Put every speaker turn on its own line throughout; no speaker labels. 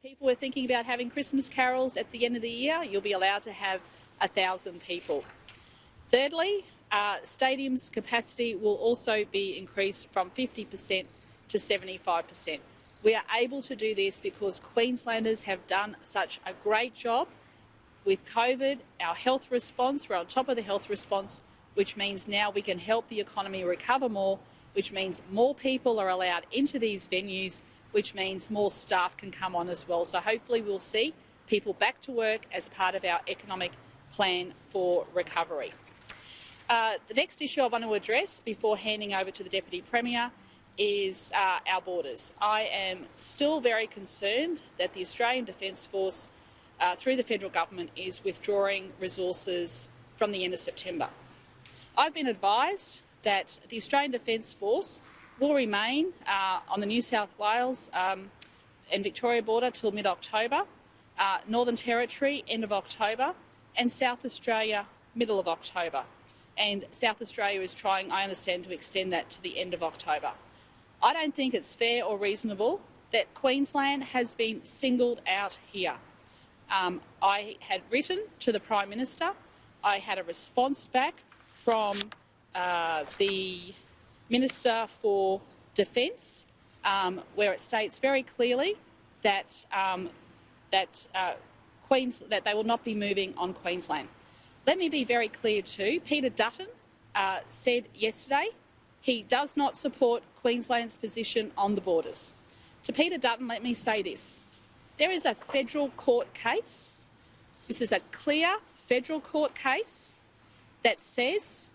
people were thinking about having Christmas carols at the end of the year, you'll be allowed to have 1,000 people. Thirdly, stadiums' capacity will also be increased from 50% to 75%. We are able to do this because Queenslanders have done such a great job with COVID, our health response. We're on top of the health response, which means now we can help the economy recover more, which means more people are allowed into these venues, which means more staff can come on as well. So hopefully we'll see people back to work as part of our economic plan for recovery. The next issue I want to address before handing over to the Deputy Premier is our borders. I am still very concerned that the Australian Defence Force, through the federal government, is withdrawing resources from the end of September. I've been advised that the Australian Defence Force will remain on the New South Wales and Victoria border till mid-October, Northern Territory end of October, and South Australia middle of October. And South Australia is trying, I understand, to extend that to the end of October. I don't think it's fair or reasonable that Queensland has been singled out here. I had written to the Prime Minister. I had a response back from the Minister for Defence, where it states very clearly that that they will not be moving on Queensland. Let me be very clear too. Peter Dutton said yesterday he does not support Queensland's position on the borders. To Peter Dutton, let me say this. There is a federal court case. This is a clear federal court case that says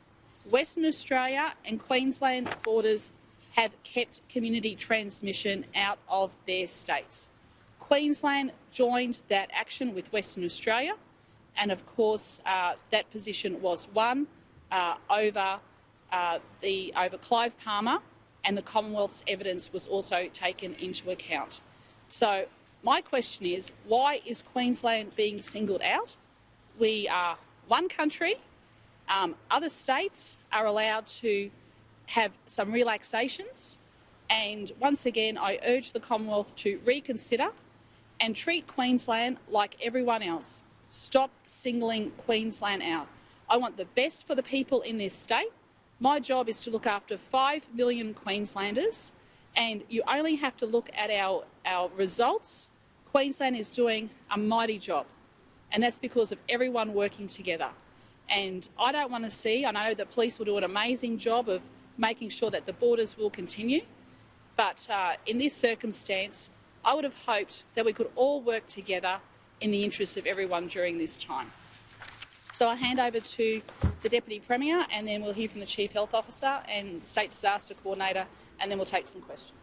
Western Australia and Queensland borders have kept community transmission out of their states. Queensland joined that action with Western Australia, and of course that position was won over Clive Palmer, and the Commonwealth's evidence was also taken into account. So my question is, why is Queensland being singled out? We are one country. Other states are allowed to have some relaxations, and once again I urge the Commonwealth to reconsider and treat Queensland like everyone else. Stop singling Queensland out. I want the best for the people in this state. My job is to look after 5 million Queenslanders, and you only have to look at our results. Queensland is doing a mighty job, and that's because of everyone working together. And I don't want to see, I know the police will do an amazing job of making sure that the borders will continue, but in this circumstance, I would have hoped that we could all work together in the interests of everyone during this time. So I hand over to the Deputy Premier, and then we'll hear from the Chief Health Officer and the State Disaster Coordinator, and then we'll take some questions.